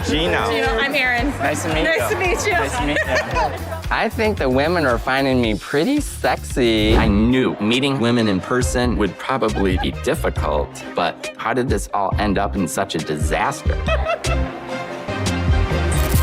Gino. Gino, I'm Erin. Nice to meet you. Nice to meet you. Nice to meet you. I think the women are finding me pretty sexy. I knew meeting women in person would probably be difficult, but how did this all end up in such a disaster?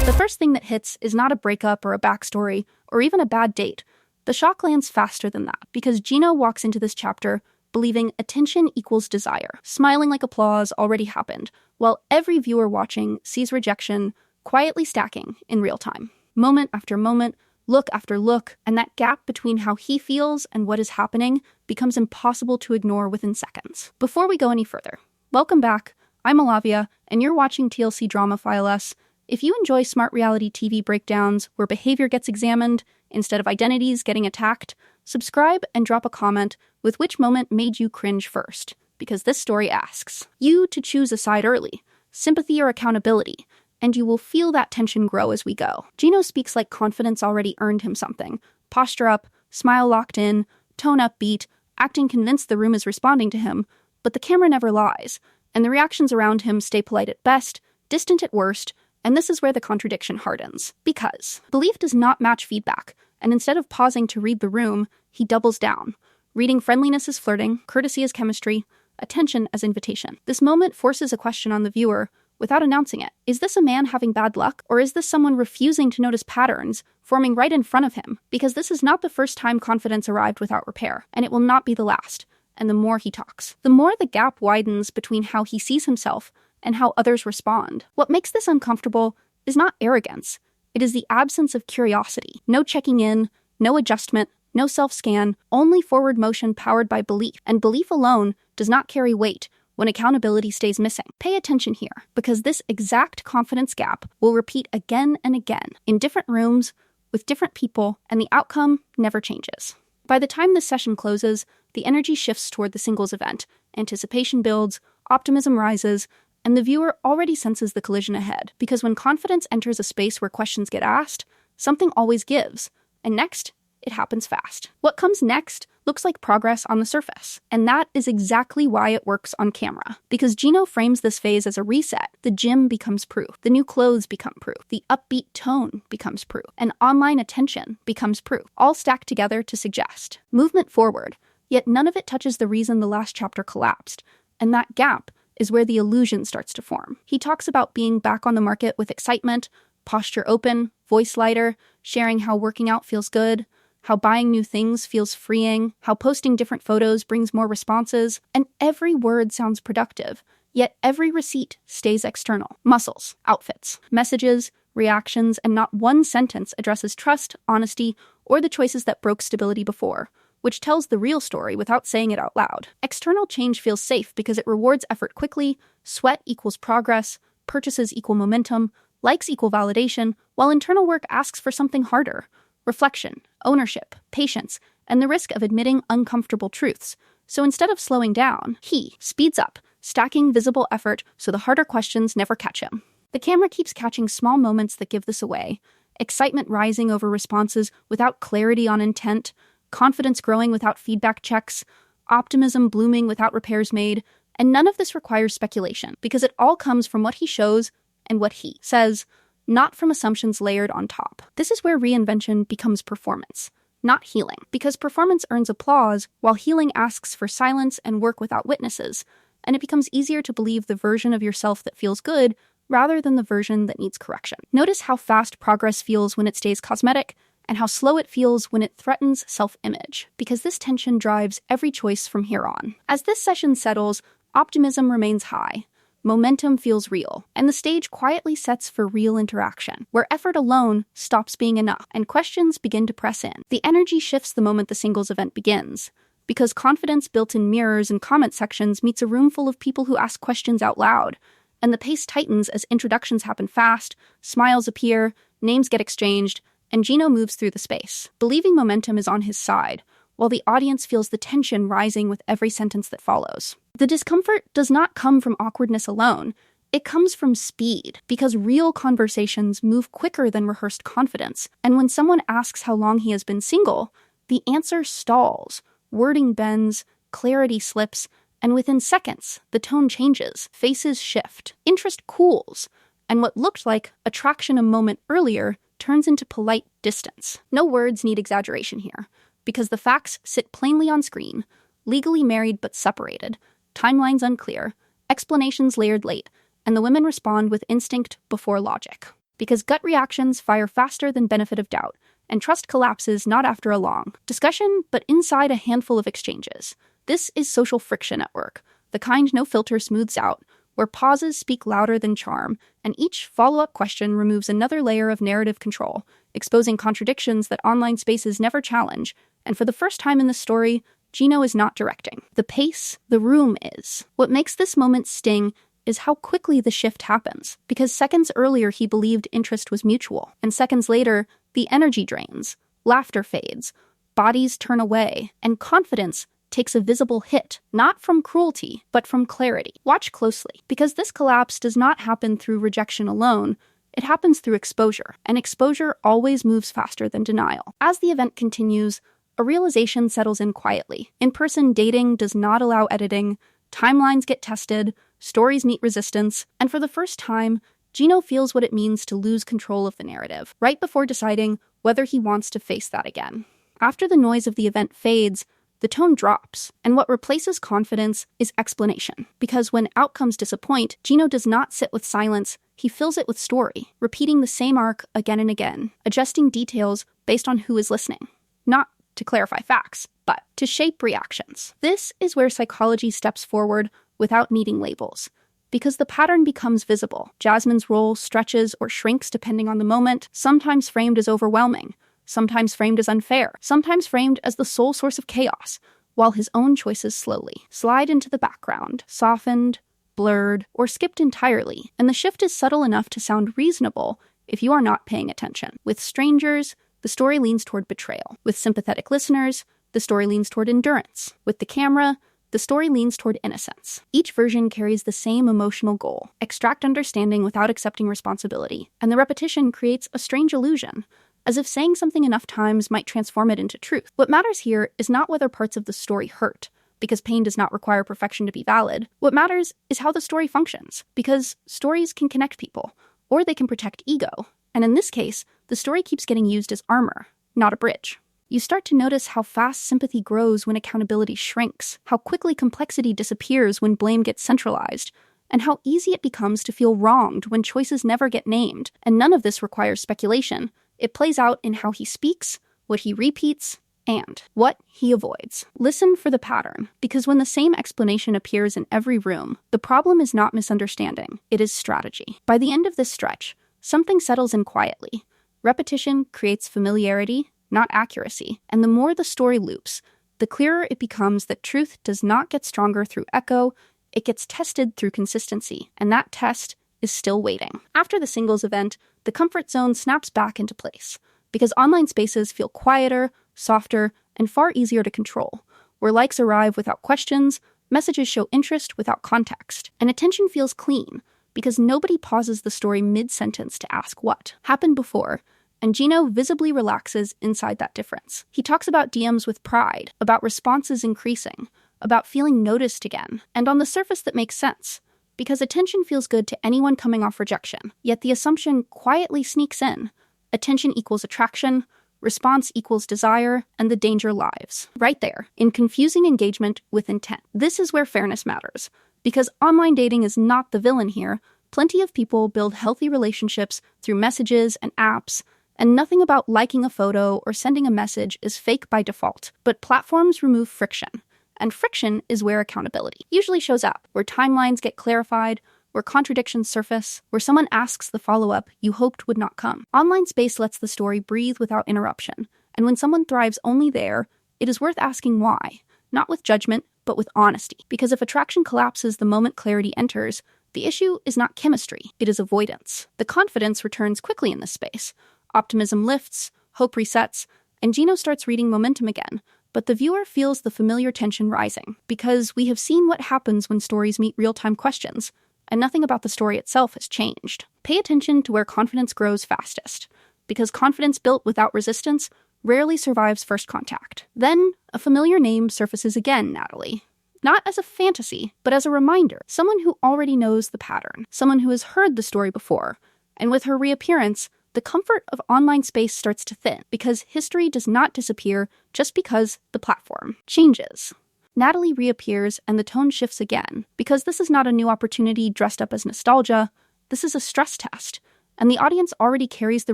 The first thing that hits is not a breakup or a backstory or even a bad date. The shock lands faster than that because Gino walks into this chapter believing attention equals desire, smiling like applause already happened, while every viewer watching sees rejection quietly stacking in real time. Moment after moment, look after look, and that gap between how he feels and what is happening becomes impossible to ignore within seconds. Before we go any further, welcome back. I'm Alavia, and you're watching TLC Drama File S. If you enjoy smart reality TV breakdowns where behavior gets examined instead of identities getting attacked, subscribe and drop a comment with which moment made you cringe first, because this story asks you to choose a side early, sympathy or accountability, and you will feel that tension grow as we go. Gino speaks like confidence already earned him something. Posture up, smile locked in, tone upbeat, acting convinced the room is responding to him, but the camera never lies, and the reactions around him stay polite at best, distant at worst, and this is where the contradiction hardens. Because belief does not match feedback, and instead of pausing to read the room, he doubles down, reading friendliness as flirting, courtesy as chemistry, attention as invitation. This moment forces a question on the viewer without announcing it. Is this a man having bad luck, or is this someone refusing to notice patterns forming right in front of him? Because this is not the first time confidence arrived without repair, and it will not be the last. And the more he talks, the more the gap widens between how he sees himself and how others respond. What makes this uncomfortable is not arrogance. It is the absence of curiosity. No checking in, no adjustment, no self-scan, only forward motion powered by belief. And belief alone does not carry weight when accountability stays missing. Pay attention here, because this exact confidence gap will repeat again and again in different rooms, with different people, and the outcome never changes. By the time this session closes, the energy shifts toward the singles event. Anticipation builds, optimism rises, and the viewer already senses the collision ahead, because when confidence enters a space where questions get asked, something always gives, and next, it happens fast. What comes next looks like progress on the surface, and that is exactly why it works on camera, because Gino frames this phase as a reset. The gym becomes proof, the new clothes become proof, the upbeat tone becomes proof, and online attention becomes proof, all stacked together to suggest movement forward, yet none of it touches the reason the last chapter collapsed, and that gap is where the illusion starts to form. He talks about being back on the market with excitement, posture open, voice lighter, sharing how working out feels good, how buying new things feels freeing, how posting different photos brings more responses, and every word sounds productive, yet every receipt stays external. Muscles, outfits, messages, reactions, and not one sentence addresses trust, honesty, or the choices that broke stability before, which tells the real story without saying it out loud. External change feels safe because it rewards effort quickly, sweat equals progress, purchases equal momentum, likes equal validation, while internal work asks for something harder: reflection, ownership, patience, and the risk of admitting uncomfortable truths. So instead of slowing down, he speeds up, stacking visible effort so the harder questions never catch him. The camera keeps catching small moments that give this away: excitement rising over responses without clarity on intent, confidence growing without feedback checks, optimism blooming without repairs made, and none of this requires speculation, because it all comes from what he shows and what he says, not from assumptions layered on top. This is where reinvention becomes performance, not healing, because performance earns applause while healing asks for silence and work without witnesses, and it becomes easier to believe the version of yourself that feels good rather than the version that needs correction. Notice how fast progress feels when it stays cosmetic, and how slow it feels when it threatens self-image, because this tension drives every choice from here on. As this session settles, optimism remains high, momentum feels real, and the stage quietly sets for real interaction, where effort alone stops being enough, and questions begin to press in. The energy shifts the moment the singles event begins, because confidence built in mirrors and comment sections meets a room full of people who ask questions out loud, and the pace tightens as introductions happen fast, smiles appear, names get exchanged, and Gino moves through the space, believing momentum is on his side, while the audience feels the tension rising with every sentence that follows. The discomfort does not come from awkwardness alone. It comes from speed, because real conversations move quicker than rehearsed confidence, and when someone asks how long he has been single, the answer stalls, wording bends, clarity slips, and within seconds, the tone changes, faces shift, interest cools, and what looked like attraction a moment earlier turns into polite distance. No words need exaggeration here, because the facts sit plainly on screen: legally married but separated, timelines unclear, explanations layered late, and the women respond with instinct before logic. Because gut reactions fire faster than benefit of doubt, and trust collapses not after a long discussion, but inside a handful of exchanges. This is social friction at work, the kind no filter smooths out, where pauses speak louder than charm, and each follow-up question removes another layer of narrative control, exposing contradictions that online spaces never challenge. And for the first time in the story, Gino is not directing. The pace, the room is. What makes this moment sting is how quickly the shift happens, because seconds earlier he believed interest was mutual, and seconds later, the energy drains, laughter fades, bodies turn away, and confidence takes a visible hit, not from cruelty, but from clarity. Watch closely, because this collapse does not happen through rejection alone. It happens through exposure, and exposure always moves faster than denial. As the event continues, a realization settles in quietly. In-person dating does not allow editing, timelines get tested, stories meet resistance, and for the first time, Gino feels what it means to lose control of the narrative, right before deciding whether he wants to face that again. After the noise of the event fades, the tone drops, and what replaces confidence is explanation. Because when outcomes disappoint, Gino does not sit with silence, he fills it with story, repeating the same arc again and again, adjusting details based on who is listening. Not to clarify facts, but to shape reactions. This is where psychology steps forward without needing labels, because the pattern becomes visible. Jasmine's role stretches or shrinks depending on the moment, sometimes framed as overwhelming, sometimes framed as unfair, sometimes framed as the sole source of chaos, while his own choices slowly slide into the background, softened, blurred, or skipped entirely, and the shift is subtle enough to sound reasonable if you are not paying attention. With strangers, the story leans toward betrayal. With sympathetic listeners, the story leans toward endurance. With the camera, the story leans toward innocence. Each version carries the same emotional goal: extract understanding without accepting responsibility, and the repetition creates a strange illusion, as if saying something enough times might transform it into truth. What matters here is not whether parts of the story hurt, because pain does not require perfection to be valid. What matters is how the story functions, because stories can connect people, or they can protect ego. And in this case, the story keeps getting used as armor, not a bridge. You start to notice how fast sympathy grows when accountability shrinks, how quickly complexity disappears when blame gets centralized, and how easy it becomes to feel wronged when choices never get named. And none of this requires speculation. It plays out in how he speaks, what he repeats, and what he avoids. Listen for the pattern, because when the same explanation appears in every room, the problem is not misunderstanding, it is strategy. By the end of this stretch, something settles in quietly. Repetition creates familiarity, not accuracy, and the more the story loops, the clearer it becomes that truth does not get stronger through echo, it gets tested through consistency, and that test is still waiting. After the singles event, the comfort zone snaps back into place, because online spaces feel quieter, softer, and far easier to control, where likes arrive without questions, messages show interest without context, and attention feels clean, because nobody pauses the story mid-sentence to ask what happened before, and Gino visibly relaxes inside that difference. He talks about DMs with pride, about responses increasing, about feeling noticed again, and on the surface that makes sense, because attention feels good to anyone coming off rejection, yet the assumption quietly sneaks in. Attention equals attraction, response equals desire, and the danger lies right there, in confusing engagement with intent. This is where fairness matters, because online dating is not the villain here. Plenty of people build healthy relationships through messages and apps, and nothing about liking a photo or sending a message is fake by default. But platforms remove friction, and friction is where accountability usually shows up, where timelines get clarified, where contradictions surface, where someone asks the follow-up you hoped would not come. Online space lets the story breathe without interruption, and when someone thrives only there, it is worth asking why, not with judgment, but with honesty. Because if attraction collapses the moment clarity enters, the issue is not chemistry, it is avoidance. The confidence returns quickly in this space. Optimism lifts, hope resets, and Gino starts reading momentum again, but the viewer feels the familiar tension rising, because we have seen what happens when stories meet real-time questions, and nothing about the story itself has changed. Pay attention to where confidence grows fastest, because confidence built without resistance rarely survives first contact. Then, a familiar name surfaces again, Natalie. not as a fantasy, but as a reminder, someone who already knows the pattern, someone who has heard the story before. And with her reappearance, the comfort of online space starts to thin, because history does not disappear just because the platform changes. Natalie reappears and the tone shifts again, because this is not a new opportunity dressed up as nostalgia. This is a stress test, and the audience already carries the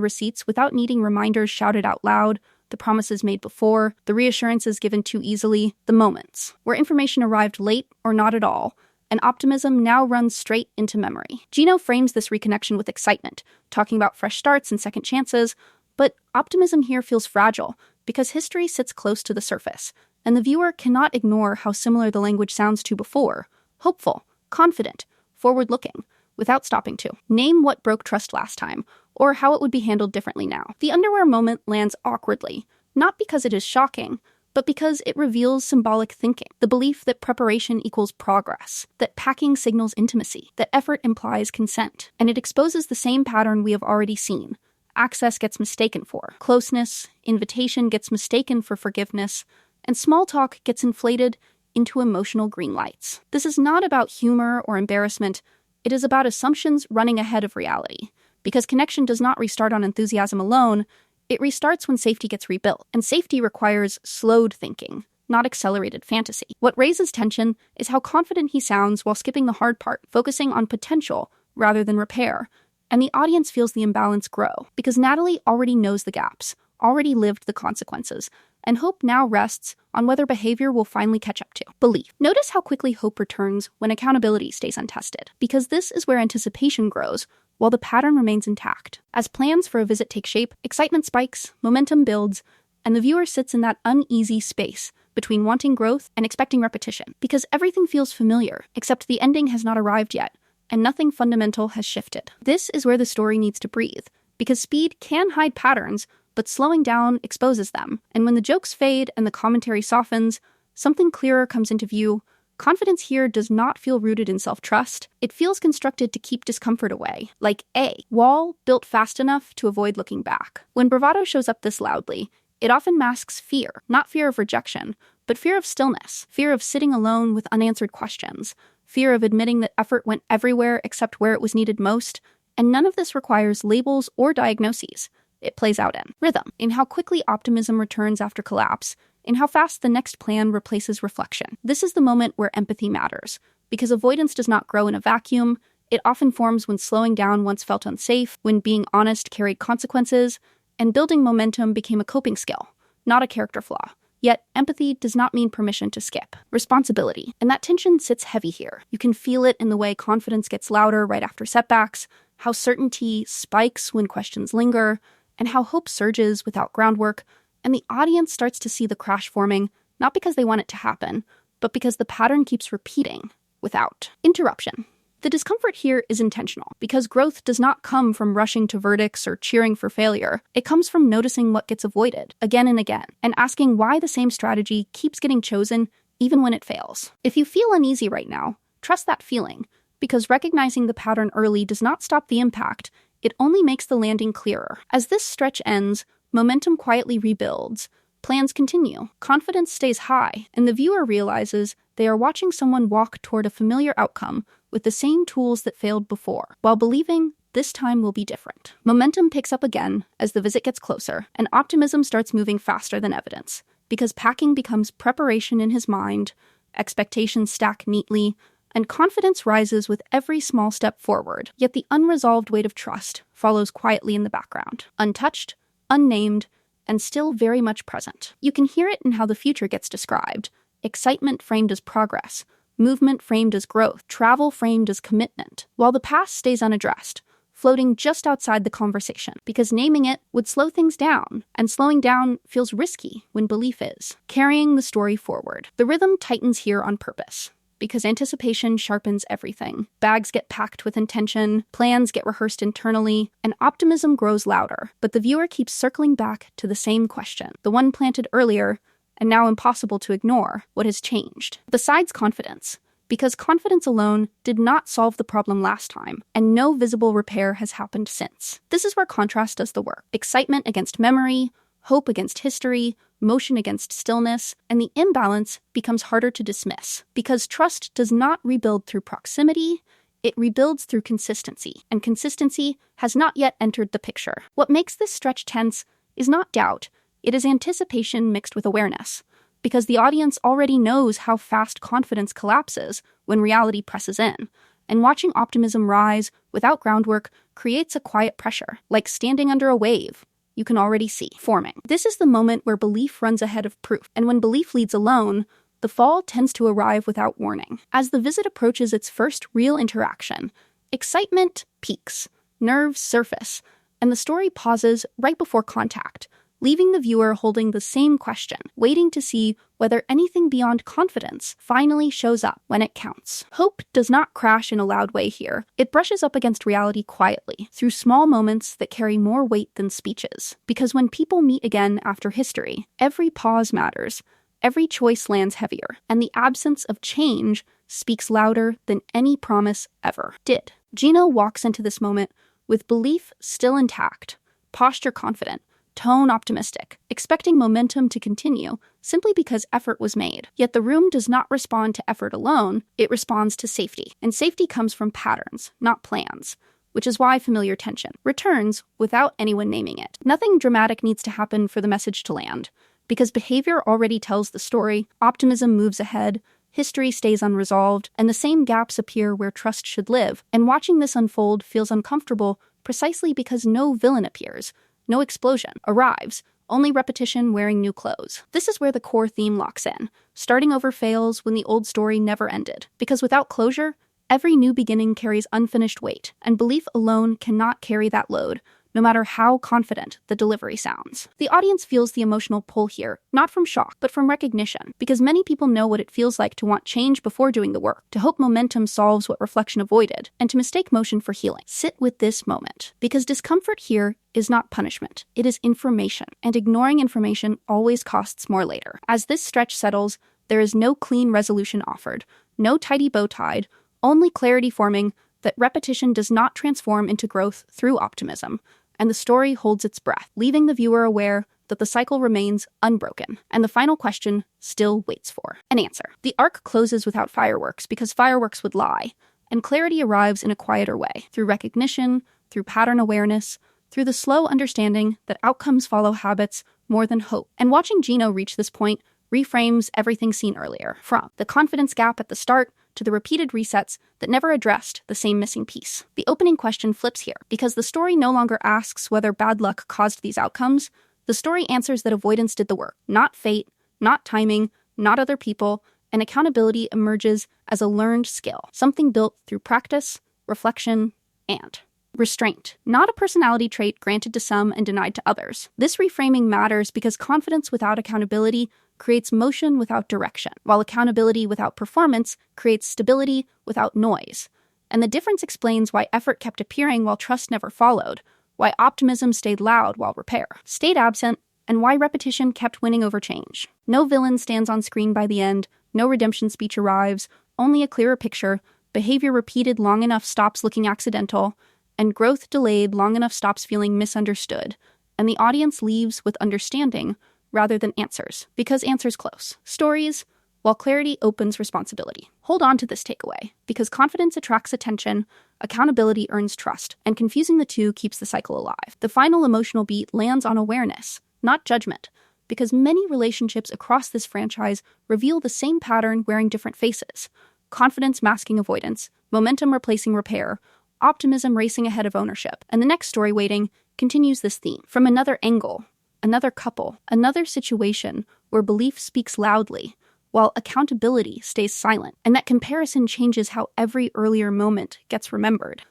receipts without needing reminders shouted out loud, the promises made before, the reassurances given too easily, the moments where information arrived late or not at all, and optimism now runs straight into memory. Gino frames this reconnection with excitement, talking about fresh starts and second chances, but optimism here feels fragile because history sits close to the surface, and the viewer cannot ignore how similar the language sounds to before: hopeful, confident, forward-looking, without stopping to name what broke trust last time, or how it would be handled differently now. The underwear moment lands awkwardly, not because it is shocking, but because it reveals symbolic thinking, the belief that preparation equals progress, that packing signals intimacy, that effort implies consent, and it exposes the same pattern we have already seen. Access gets mistaken for closeness, invitation gets mistaken for forgiveness, and small talk gets inflated into emotional green lights. This is not about humor or embarrassment. It is about assumptions running ahead of reality, because connection does not restart on enthusiasm alone. It restarts when safety gets rebuilt, and safety requires slowed thinking, not accelerated fantasy. What raises tension is how confident he sounds while skipping the hard part, focusing on potential rather than repair, and the audience feels the imbalance grow, because Natalie already knows the gaps, already lived the consequences, and hope now rests on whether behavior will finally catch up to belief. Notice how quickly hope returns when accountability stays untested, because this is where anticipation grows while the pattern remains intact. As plans for a visit take shape, excitement spikes, momentum builds, and the viewer sits in that uneasy space between wanting growth and expecting repetition, because everything feels familiar, except the ending has not arrived yet, and nothing fundamental has shifted. This is where the story needs to breathe, because speed can hide patterns, but slowing down exposes them. And when the jokes fade and the commentary softens, something clearer comes into view. Confidence here does not feel rooted in self-trust. It feels constructed to keep discomfort away, like a wall built fast enough to avoid looking back. When bravado shows up this loudly, it often masks fear, not fear of rejection, but fear of stillness, fear of sitting alone with unanswered questions, fear of admitting that effort went everywhere except where it was needed most, and none of this requires labels or diagnoses. It plays out in rhythm, in how quickly optimism returns after collapse, in how fast the next plan replaces reflection. This is the moment where empathy matters, because avoidance does not grow in a vacuum. It often forms when slowing down once felt unsafe, when being honest carried consequences, and building momentum became a coping skill, not a character flaw. Yet, empathy does not mean permission to skip. Responsibility. And that tension sits heavy here. You can feel it in the way confidence gets louder right after setbacks, how certainty spikes when questions linger, and how hope surges without groundwork, and the audience starts to see the crash forming, not because they want it to happen, but because the pattern keeps repeating without interruption. The discomfort here is intentional, because growth does not come from rushing to verdicts or cheering for failure. It comes from noticing what gets avoided again and again, and asking why the same strategy keeps getting chosen even when it fails. If you feel uneasy right now, trust that feeling, because recognizing the pattern early does not stop the impact. It only makes the landing clearer. As this stretch ends, momentum quietly rebuilds. Plans continue, confidence stays high, and the viewer realizes they are watching someone walk toward a familiar outcome with the same tools that failed before, while believing this time will be different. Momentum picks up again as the visit gets closer, and optimism starts moving faster than evidence, because packing becomes preparation in his mind, expectations stack neatly, and confidence rises with every small step forward, yet the unresolved weight of trust follows quietly in the background, untouched, unnamed, and still very much present. You can hear it in how the future gets described: excitement framed as progress, movement framed as growth, travel framed as commitment, while the past stays unaddressed, floating just outside the conversation, because naming it would slow things down, and slowing down feels risky when belief is. Carrying the story forward. The rhythm tightens here on purpose, because anticipation sharpens everything. Bags get packed with intention, plans get rehearsed internally, and optimism grows louder. But the viewer keeps circling back to the same question, the one planted earlier, and now impossible to ignore: what has changed? Besides confidence, because confidence alone did not solve the problem last time, and no visible repair has happened since. This is where contrast does the work. Excitement against memory, hope against history, motion against stillness, and the imbalance becomes harder to dismiss. Because trust does not rebuild through proximity, it rebuilds through consistency, and consistency has not yet entered the picture. What makes this stretch tense is not doubt, it is anticipation mixed with awareness, because the audience already knows how fast confidence collapses when reality presses in, and watching optimism rise without groundwork creates a quiet pressure, like standing under a wave you can already see forming. This is the moment where belief runs ahead of proof, and when belief leads alone, the fall tends to arrive without warning. As the visit approaches its first real interaction, excitement peaks, nerves surface, and the story pauses right before contact, leaving the viewer holding the same question, waiting to see whether anything beyond confidence finally shows up when it counts. Hope does not crash in a loud way here. It brushes up against reality quietly, through small moments that carry more weight than speeches. Because when people meet again after history, every pause matters, every choice lands heavier, and the absence of change speaks louder than any promise ever did. Gino walks into this moment with belief still intact, posture confident, tone optimistic, expecting momentum to continue simply because effort was made. Yet the room does not respond to effort alone, it responds to safety. And safety comes from patterns, not plans, which is why familiar tension returns without anyone naming it. Nothing dramatic needs to happen for the message to land, because behavior already tells the story, optimism moves ahead, history stays unresolved, and the same gaps appear where trust should live. And watching this unfold feels uncomfortable precisely because no villain appears. No explosion arrives, only repetition wearing new clothes. This is where the core theme locks in. Starting over fails when the old story never ended. Because without closure, every new beginning carries unfinished weight, and belief alone cannot carry that load, no matter how confident the delivery sounds. The audience feels the emotional pull here, not from shock, but from recognition, because many people know what it feels like to want change before doing the work, to hope momentum solves what reflection avoided, and to mistake motion for healing. Sit with this moment, because discomfort here is not punishment, it is information, and ignoring information always costs more later. As this stretch settles, there is no clean resolution offered, no tidy bow tied, only clarity forming that repetition does not transform into growth through optimism, and the story holds its breath, leaving the viewer aware that the cycle remains unbroken, and the final question still waits for an answer. The arc closes without fireworks because fireworks would lie, and clarity arrives in a quieter way, through recognition, through pattern awareness, through the slow understanding that outcomes follow habits more than hope. And watching Gino reach this point reframes everything seen earlier, from the confidence gap at the start to the repeated resets that never addressed the same missing piece. The opening question flips here, because the story no longer asks whether bad luck caused these outcomes. The story answers that avoidance did the work, not fate, not timing, not other people, and accountability emerges as a learned skill, something built through practice, reflection, and restraint, not a personality trait granted to some and denied to others. This reframing matters because confidence without accountability creates motion without direction, while accountability without performance creates stability without noise. And the difference explains why effort kept appearing while trust never followed, why optimism stayed loud while repair stayed absent, and why repetition kept winning over change. No villain stands on screen by the end, no redemption speech arrives, only a clearer picture, behavior repeated long enough stops looking accidental, and growth delayed long enough stops feeling misunderstood, and the audience leaves with understanding rather than answers, because answers close stories, while clarity opens responsibility. Hold on to this takeaway, because confidence attracts attention, accountability earns trust, and confusing the two keeps the cycle alive. The final emotional beat lands on awareness, not judgment, because many relationships across this franchise reveal the same pattern wearing different faces: confidence masking avoidance, momentum replacing repair, optimism racing ahead of ownership. And the next story waiting continues this theme from another angle, another couple, another situation where belief speaks loudly while accountability stays silent. And that comparison changes how every earlier moment gets remembered.